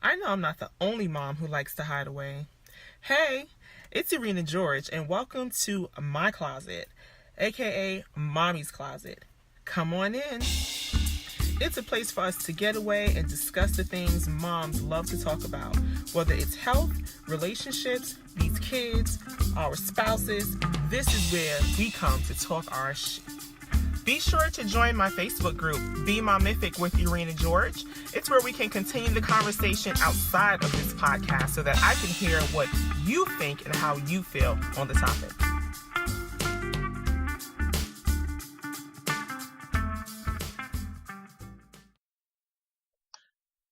I know I'm not the only mom who likes to hide away. Hey, it's Ereena George, and welcome to my closet, aka Mommy's Closet. Come on in. It's a place for us to get away and discuss the things moms love to talk about, whether it's health, relationships, these kids, our spouses. This is where we come to talk our shit. Be sure to join my Facebook group, Be Momific with Ereena George. It's where we can continue the conversation outside of this podcast so that I can hear what you think and how you feel on the topic.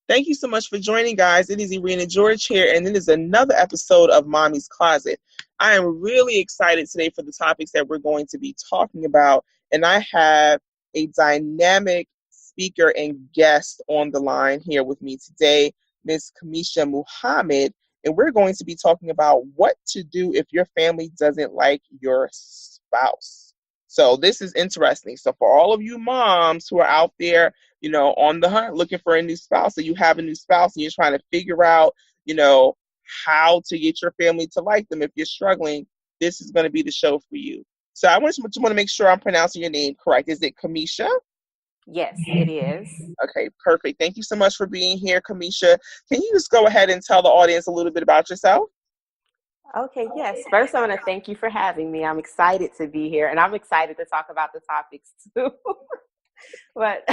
Thank you so much for joining, guys. It is Ereena George here, and it is another episode of Mommy's Closet. I am really excited today for the topics that we're going to be talking about, and I have a dynamic speaker and guest on the line here with me today, Miss Cameasha Muhammad, and we're going to be talking about what to do if your family doesn't like your spouse. So this is interesting. So for all of you moms who are out there, on the hunt looking for a new spouse, or you have a new spouse and you're trying to figure out, how to get your family to like them. If you're struggling, this is going to be the show for you. So I just want to make sure I'm pronouncing your name correct. Is it Cameasha? Yes, it is. Okay, perfect. Thank you so much for being here, Cameasha. Can you just go ahead and tell the audience a little bit about yourself? Okay, yes. First, I want to thank you for having me. I'm excited to be here, and I'm excited to talk about the topics too. But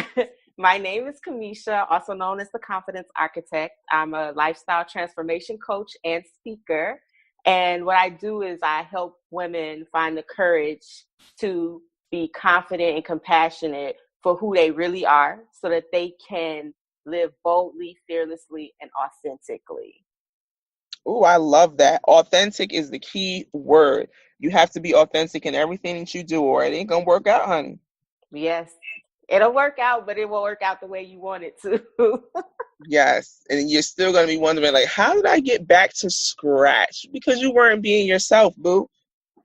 my name is Cameasha, also known as the Confidence Architect. I'm a lifestyle transformation coach and speaker. And what I do is I help women find the courage to be confident and compassionate for who they really are so that they can live boldly, fearlessly, and authentically. Oh, I love that. Authentic is the key word. You have to be authentic in everything that you do, or it ain't going to work out, honey. Yes. It'll work out, but it won't work out the way you want it to. Yes. And you're still going to be wondering, like, how did I get back to scratch? Because you weren't being yourself, boo.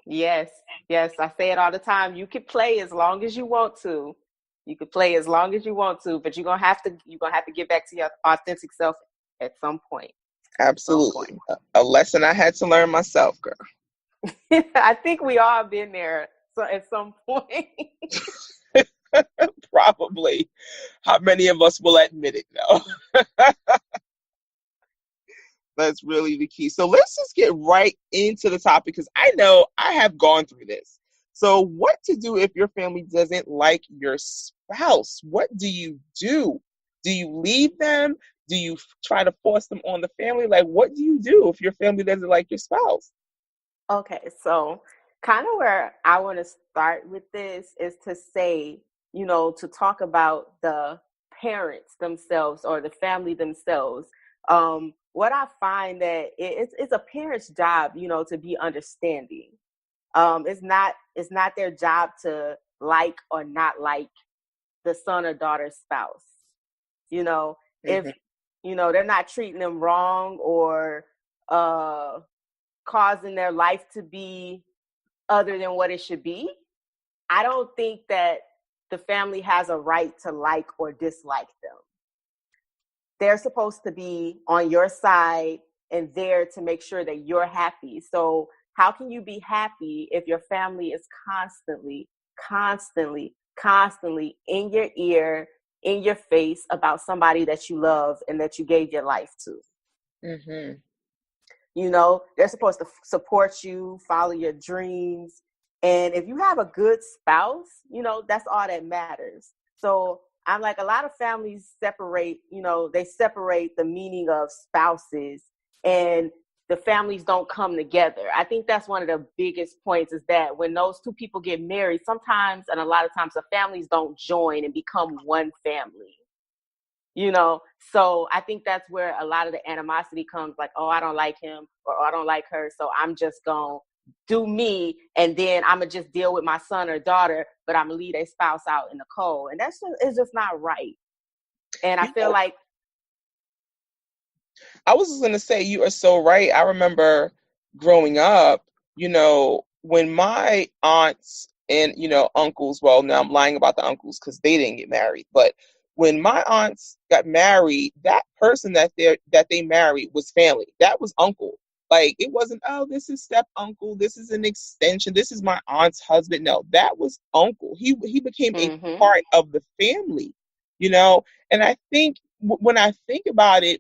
Yes. Yes. I say it all the time. You can play as long as you want to. You can play as long as you want to, but you're going to have to get back to your authentic self at some point. Absolutely. A lesson I had to learn myself, girl. I think we all been there at some point. Probably. How many of us will admit it, though? That's really the key. So let's just get right into the topic, because I know I have gone through this. So what to do if your family doesn't like your spouse? What do you do? Do you leave them? Do you try to force them on the family? Like, what do you do if your family doesn't like your spouse? Okay, so kind of where I want to start with this is to say, to talk about the parents themselves or the family themselves. What I find that it's a parent's job, to be understanding. It's not their job to like or not like the son or daughter's spouse. If they're not treating them wrong or causing their life to be other than what it should be, I don't think that the family has a right to like or dislike them. They're supposed to be on your side and there to make sure that you're happy. So how can you be happy if your family is constantly in your ear, in your face about somebody that you love and that you gave your life to? Mm-hmm. They're supposed to support you, follow your dreams. And if you have a good spouse, that's all that matters. So I'm like, a lot of families separate the meaning of spouses, and the families don't come together. I think that's one of the biggest points, is that when those two people get married, sometimes, and a lot of times, the families don't join and become one family. So I think that's where a lot of the animosity comes, like, oh, I don't like him, or oh, I don't like her, so I'm just going to do me, and then I'm going to just deal with my son or daughter, but I'm going to leave their spouse out in the cold. And it's just not right. And I feel like... I was just going to say, you are so right. I remember growing up, when my aunts and, uncles, well, now I'm lying about the uncles because they didn't get married, but when my aunts got married, that person that they married was family. That was uncle. Like, it wasn't, oh, this is step uncle, this is an extension, this is my aunt's husband. No, that was uncle. He became a Mm-hmm. part of the family, you know. And I think when I think about it,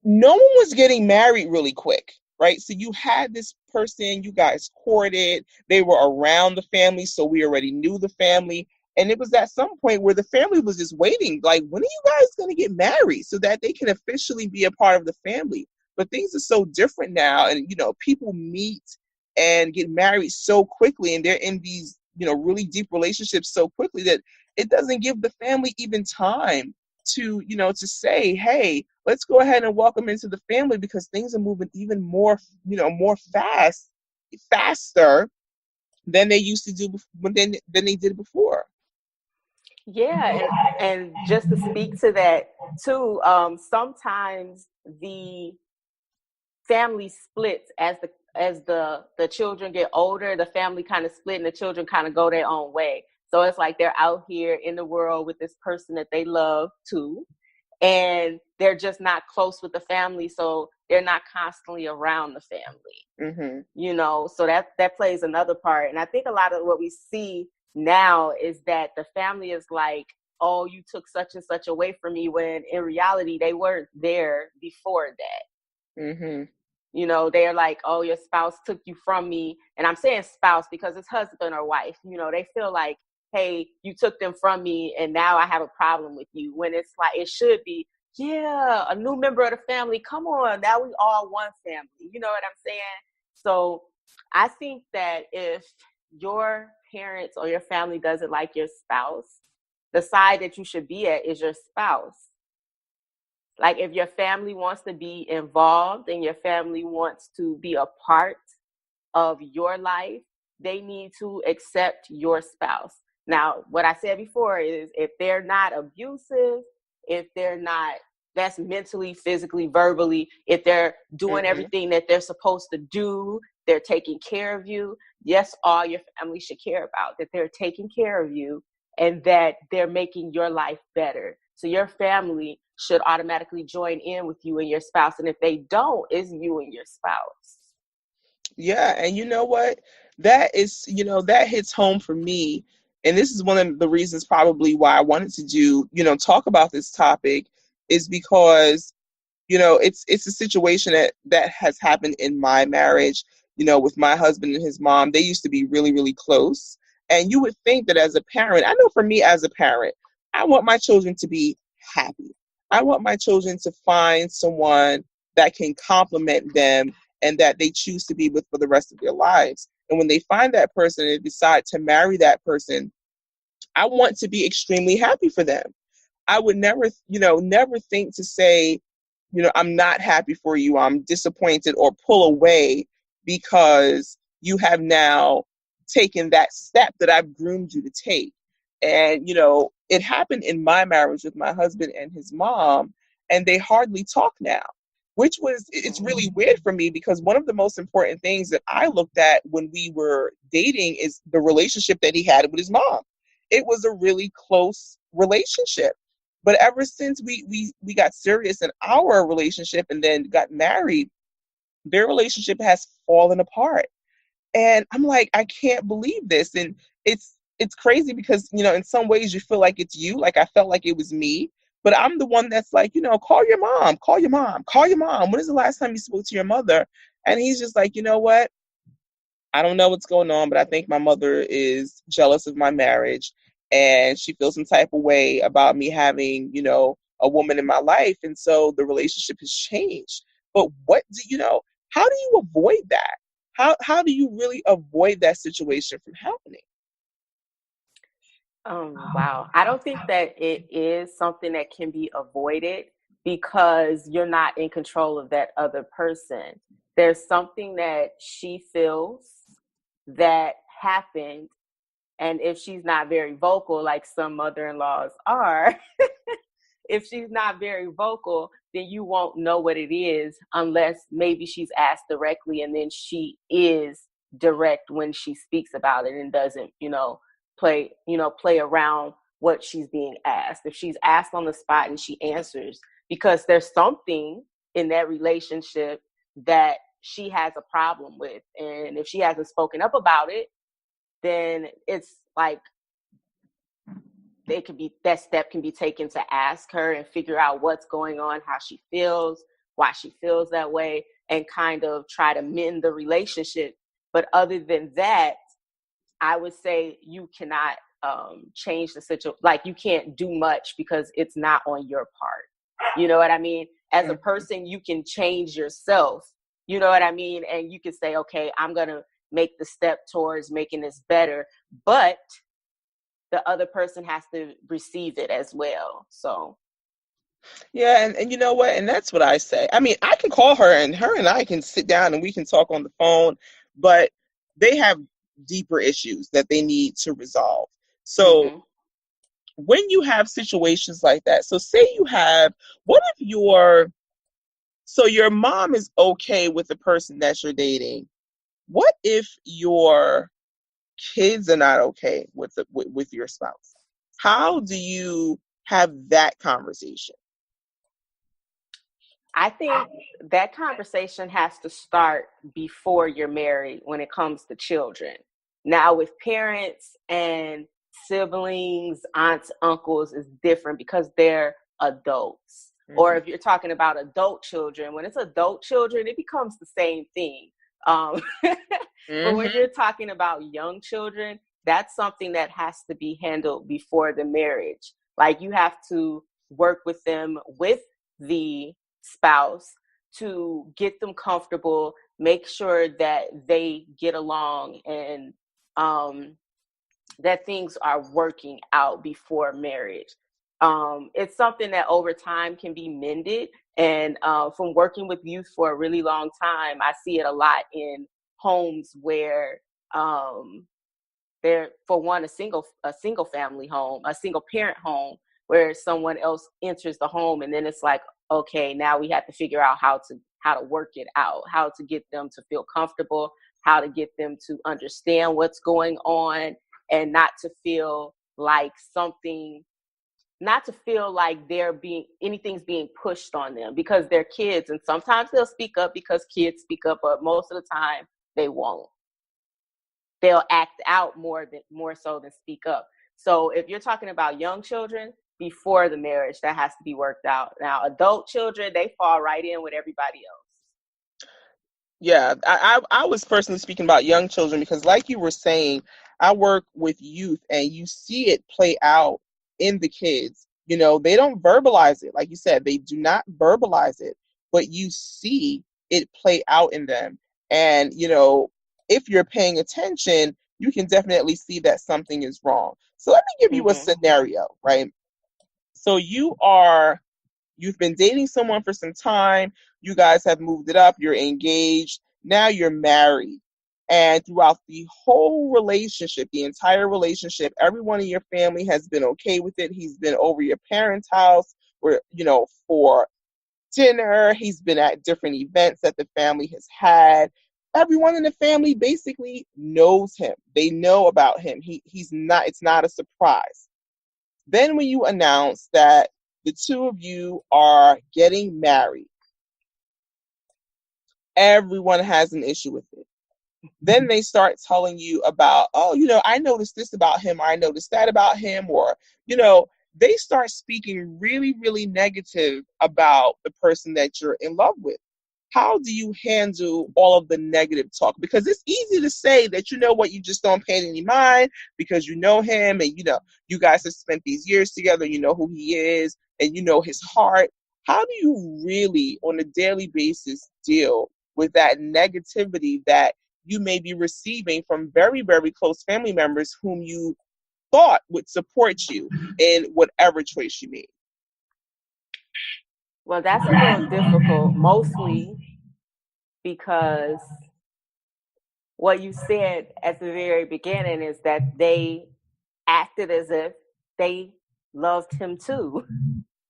no one was getting married really quick, right? So you had this person, you guys courted, they were around the family, so we already knew the family. And it was at some point where the family was just waiting, like, when are you guys going to get married so that they can officially be a part of the family? But things are so different now, and people meet and get married so quickly, and they're in these, really deep relationships so quickly that it doesn't give the family even time to say, hey, let's go ahead and welcome into the family, because things are moving even more, more faster than they used to do than they did before. Yeah, and just to speak to that too, sometimes the family splits as the children get older. The family kind of split, and the children kind of go their own way. So it's like they're out here in the world with this person that they love too, and they're just not close with the family, so they're not constantly around the family. So that plays another part. And I think a lot of what we see now is that the family is like, oh, you took such and such away from me, when in reality they weren't there before that. They're like, oh, your spouse took you from me. And I'm saying spouse because it's husband or wife. They feel like, hey, you took them from me and now I have a problem with you. When it's like, it should be, yeah, a new member of the family. Come on, now we all one family. You know what I'm saying? So I think that if your parents or your family doesn't like your spouse, the side that you should be at is your spouse. Like, if your family wants to be involved and your family wants to be a part of your life, they need to accept your spouse. Now, what I said before is, if they're not abusive, if they're not, that's mentally, physically, verbally, if they're doing everything that they're supposed to do, they're taking care of you. Yes, all your family should care about that they're taking care of you and that they're making your life better. So your family should automatically join in with you and your spouse. And if they don't, it's you and your spouse. Yeah, and you know what? That is, that hits home for me. And this is one of the reasons probably why I wanted to talk about this topic, is because, it's a situation that has happened in my marriage, with my husband and his mom. They used to be really, really close. And you would think that as a parent, I know for me as a parent, I want my children to be happy. I want my children to find someone that can complement them and that they choose to be with for the rest of their lives. And when they find that person and decide to marry that person, I want to be extremely happy for them. I would never think to say, I'm not happy for you, I'm disappointed, or pull away because you have now taken that step that I've groomed you to take. And, it happened in my marriage with my husband and his mom, and they hardly talk now, it's really weird for me, because one of the most important things that I looked at when we were dating is the relationship that he had with his mom. It was a really close relationship. But ever since we got serious in our relationship and then got married, their relationship has fallen apart. And I'm like, I can't believe this. And it's crazy because, in some ways you feel like it's you. Like, I felt like it was me. But I'm the one that's like, call your mom, call your mom, call your mom. When is the last time you spoke to your mother? And he's just like, you know what? I don't know what's going on, but I think my mother is jealous of my marriage, and she feels some type of way about me having, a woman in my life. And so the relationship has changed. But how do you avoid that? How do you really avoid that situation from happening? Wow. I don't think that it is something that can be avoided, because you're not in control of that other person. There's something that she feels that happened. And if she's not very vocal, like some mother-in-laws are, if she's not very vocal, then you won't know what it is unless maybe she's asked directly, and then she is direct when she speaks about it and doesn't, play around what she's being asked. If she's asked on the spot and she answers, because there's something in that relationship that she has a problem with. And if she hasn't spoken up about it, then it's like that step can be taken to ask her and figure out what's going on, how she feels, why she feels that way, and kind of try to mend the relationship. But other than that, I would say you cannot change the situation. Like, you can't do much because it's not on your part. You know what I mean? As a person, you can change yourself. You know what I mean? And you can say, okay, I'm going to make the step towards making this better. But the other person has to receive it as well. So. Yeah, and you know what? And that's what I say. I mean, I can call her and I can sit down and we can talk on the phone, but they have deeper issues that they need to resolve. So when you have situations like that, so say you have, what if your mom is okay with the person that you're dating? What if your kids are not okay with your spouse? How do you have that conversation? I think that conversation has to start before you're married when it comes to children. Now, with parents and siblings, aunts, uncles is different because they're adults. Or if you're talking about adult children, when it's adult children, it becomes the same thing. But when you're talking about young children, that's something that has to be handled before the marriage. Like, you have to work with them, with the spouse, to get them comfortable, make sure that they get along, and that things are working out before marriage. It's something that over time can be mended. And from working with youth for a really long time, I see it a lot in homes where they're, for one, a single family home, a single parent home, where someone else enters the home, and then it's like, okay, now we have to figure out how to work it out, how to get them to feel comfortable, how to get them to understand what's going on, and not to feel like anything's being pushed on them, because they're kids, and sometimes they'll speak up because kids speak up, but most of the time they won't. They'll act out more so than speak up. So if you're talking about young children, before the marriage, that has to be worked out. Now, adult children, they fall right in with everybody else. Yeah, I was personally speaking about young children because, like you were saying, I work with youth and you see it play out in the kids. You know, they don't verbalize it. Like you said, they do not verbalize it, but you see it play out in them. And, you know, if you're paying attention, you can definitely see that something is wrong. So let me give you a scenario, right? So you've been dating someone for some time. You guys have moved it up. You're engaged. Now you're married. And throughout the whole relationship, the entire relationship, everyone in your family has been okay with it. He's been over your parents' house for dinner. He's been at different events that the family has had. Everyone in the family basically knows him. They know about him. It's not a surprise. Then when you announce that the two of you are getting married, everyone has an issue with it. Then they start telling you about, oh, I noticed this about him, or I noticed that about him, or, they start speaking really, really negative about the person that you're in love with. How do you handle all of the negative talk? Because it's easy to say that, you just don't pay any mind because you know him and, you guys have spent these years together, you know who he is and you know his heart. How do you really, on a daily basis, deal with that negativity that you may be receiving from very, very close family members whom you thought would support you in whatever choice you made? Well, that's a little difficult, mostly because what you said at the very beginning is that they acted as if they loved him too.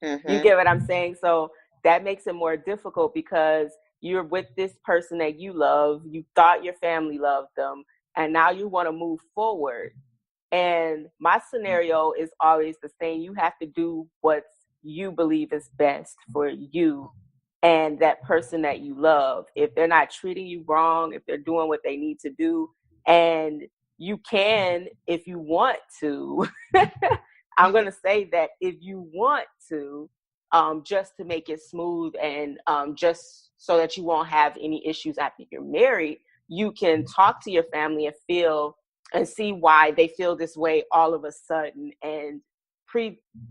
You get what I'm saying? So that makes it more difficult because you're with this person that you love, you thought your family loved them, and now you want to move forward. And my scenario is always the same. You have to do what you believe is best for you and that person that you love. If they're not treating you wrong, if they're doing what they need to do, and you can, if you want to, I'm going to say that if you want to, just to make it smooth and just so that you won't have any issues after you're married, you can talk to your family and feel and see why they feel this way all of a sudden. And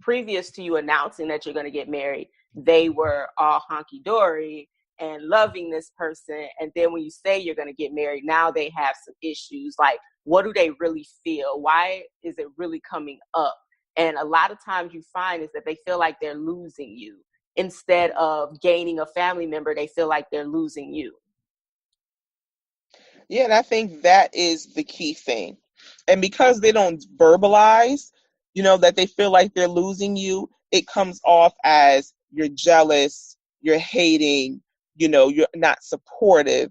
previous to you announcing that you're going to get married, they were all honky-dory and loving this person. And then when you say you're going to get married, now they have some issues. Like, what do they really feel? Why is it really coming up? And a lot of times you find is that they feel like they're losing you. Instead of gaining a family member, they feel like they're losing you. Yeah, and I think that is the key thing. And because they don't verbalize, that they feel like they're losing you, it comes off as you're jealous, you're hating, you're not supportive,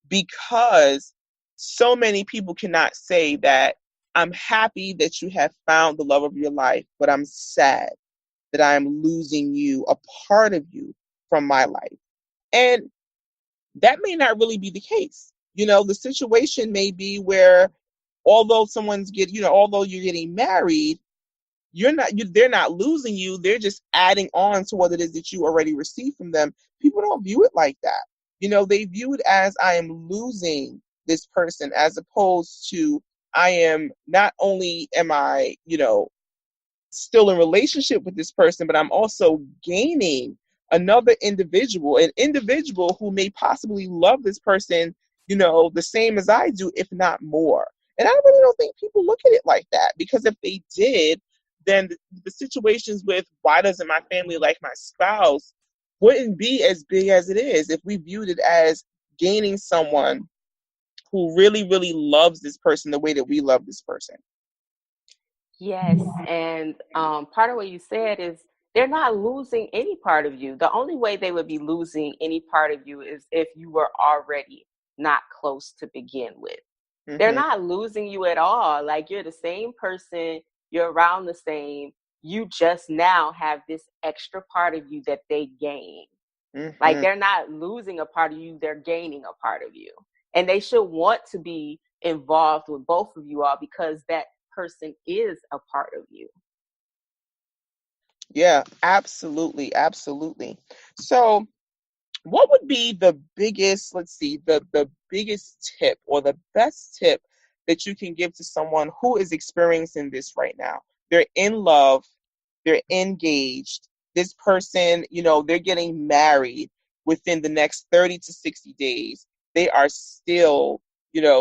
because so many people cannot say that I'm happy that you have found the love of your life, but I'm sad that I'm losing you, a part of you from my life. And that may not really be the case. The situation may be where although although you're getting married, they're not losing you. They're just adding on to what it is that you already received from them. People don't view it like that. They view it as I am losing this person, as opposed to not only am I, still in relationship with this person, but I'm also gaining another individual, an individual who may possibly love this person, the same as I do, if not more. And I really don't think people look at it like that, because if they did, then the situations with why doesn't my family like my spouse wouldn't be as big as it is if we viewed it as gaining someone who really, really loves this person the way that we love this person. Yes, and part of what you said is they're not losing any part of you. The only way they would be losing any part of you is if you were already not close to begin with. They're not losing you at all. Like, you're the same person, you're around the same. You just now have this extra part of you that they gain. Like, they're not losing a part of you, they're gaining a part of you. And they should want to be involved with both of you all, because that person is a part of you. Yeah, absolutely, absolutely. So what would be the biggest, the biggest tip or the best tip that you can give to someone who is experiencing this right now? They're in love, they're engaged. This person, they're getting married within the next 30 to 60 days. They are still,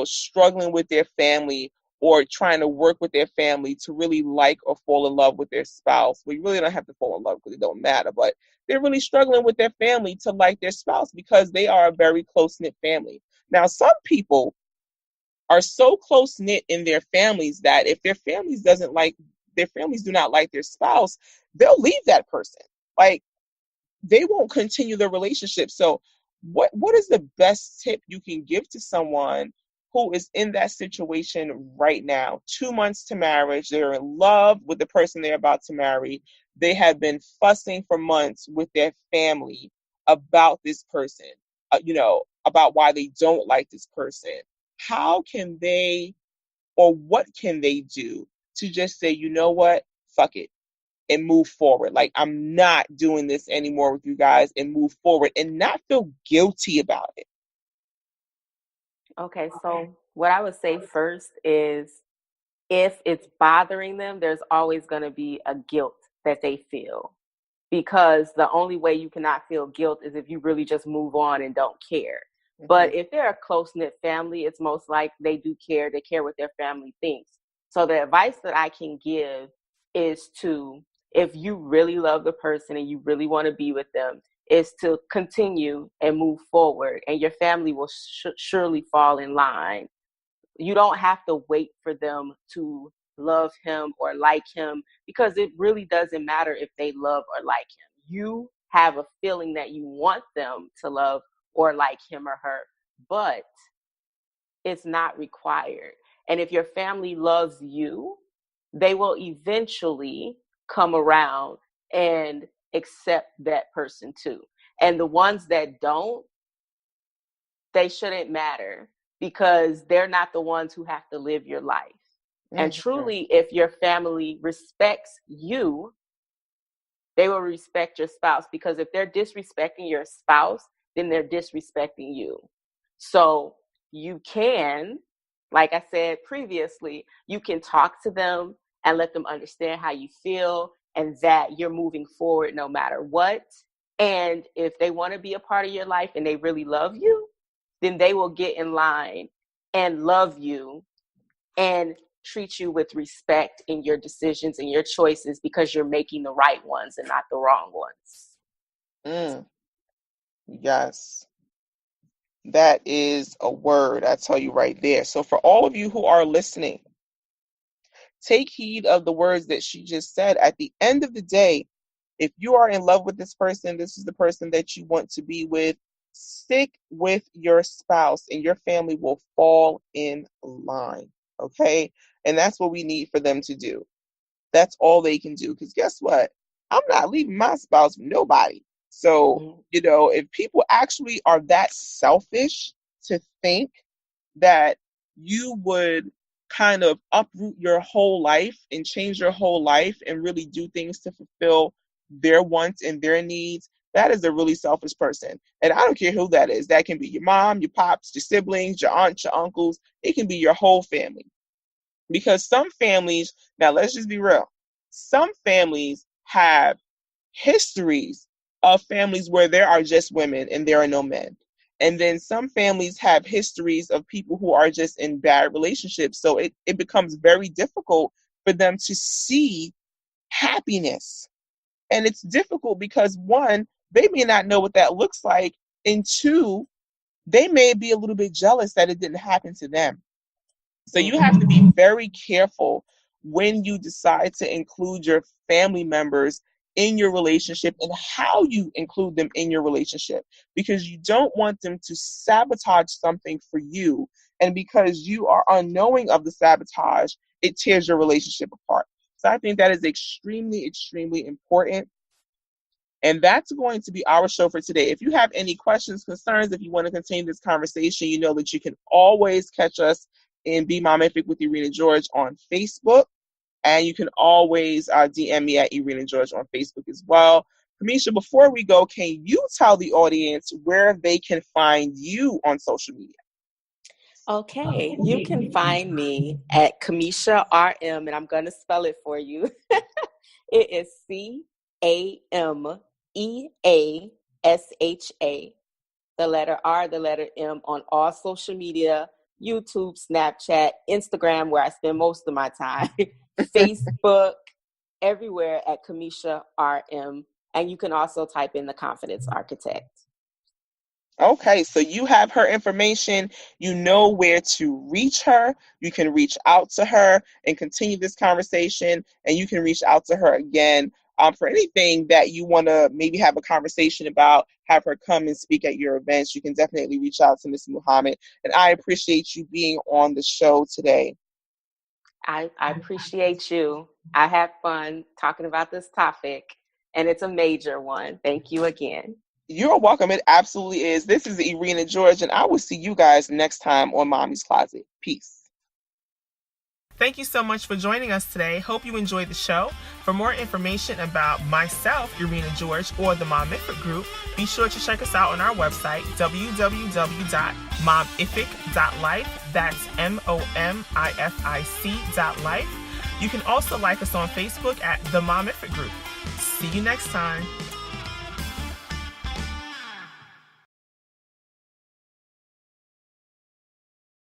struggling with their family or trying to work with their family to really like or fall in love with their spouse. We really don't have to fall in love because it don't matter, but they're really struggling with their family to like their spouse because they are a very close-knit family. Now, some people are so close-knit in their families that if their families do not like their spouse, they'll leave that person. Like, they won't continue the relationship. So what is the best tip you can give to someone who is in that situation right now? 2 months to marriage, they're in love with the person they're about to marry. They have been fussing for months with their family about this person, about why they don't like this person. How can they, or what can they do to just say, you know what, fuck it, and move forward? Like, I'm not doing this anymore with you guys, and move forward and not feel guilty about it. Okay, so what I would say first is, if it's bothering them, there's always going to be a guilt that they feel, because the only way you cannot feel guilt is if you really just move on and don't care. But if they're a close-knit family, it's most like they do care. They care what their family thinks. So the advice that I can give is to, if you really love the person and you really want to be with them, is to continue and move forward, and your family will surely fall in line. You don't have to wait for them to love him or like him, because it really doesn't matter if they love or like him. You have a feeling that you want them to love or like him or her, but it's not required. And if your family loves you, they will eventually come around and accept that person too. And the ones that don't, they shouldn't matter, because they're not the ones who have to live your life. And truly, if your family respects you, they will respect your spouse, because if they're disrespecting your spouse, then they're disrespecting you. So you can, like I said previously, you can talk to them and let them understand how you feel and that you're moving forward no matter what. And if they want to be a part of your life and they really love you, then they will get in line and love you and treat you with respect in your decisions and your choices, because you're making the right ones and not the wrong ones. Yes. That is a word, I tell you right there. So for all of you who are listening, take heed of the words that she just said. At the end of the day, if you are in love with this person, this is the person that you want to be with, stick with your spouse and your family will fall in line. Okay? And that's what we need for them to do. That's all they can do. Because guess what? I'm not leaving my spouse with nobody. So, if people actually are that selfish to think that you would kind of uproot your whole life and change your whole life and really do things to fulfill their wants and their needs, that is a really selfish person. And I don't care who that is. That can be your mom, your pops, your siblings, your aunts, your uncles. It can be your whole family. Because some families, now let's just be real, some families have histories of families where there are just women and there are no men. And then some families have histories of people who are just in bad relationships. So it becomes very difficult for them to see happiness. And it's difficult because, one, they may not know what that looks like. And two, they may be a little bit jealous that it didn't happen to them. So you have to be very careful when you decide to include your family members in your relationship and how you include them in your relationship, because you don't want them to sabotage something for you. And because you are unknowing of the sabotage, it tears your relationship apart. So I think that is extremely, extremely important. And that's going to be our show for today. If you have any questions, concerns, if you want to continue this conversation, you know that you can always catch us in Be Momific with Ereena George on Facebook. And you can always DM me at Ereena George on Facebook as well. Cameasha, before we go, can you tell the audience where they can find you on social media? Okay, you can find me at Cameasha RM, and I'm going to spell it for you. It is CAMEASHA, the letter R, the letter M, on all social media, YouTube, Snapchat, Instagram, where I spend most of my time, Facebook, everywhere at Cameasha RM. And you can also type in The Confidence Architect. Okay, so you have her information. You know where to reach her. You can reach out to her and continue this conversation. And you can reach out to her again for anything that you want to maybe have a conversation about, have her come and speak at your events. You can definitely reach out to Ms. Muhammad. And I appreciate you being on the show today. I appreciate you. I had fun talking about this topic, and it's a major one. Thank you again. You're welcome. It absolutely is. This is Ereena George, and I will see you guys next time on Mommy's Closet. Peace. Thank you so much for joining us today. Hope you enjoyed the show. For more information about myself, Ereena George, or the Momific Group, be sure to check us out on our website, www.momific.life. That's MOMIFIC.life. You can also like us on Facebook at the Momific Group. See you next time.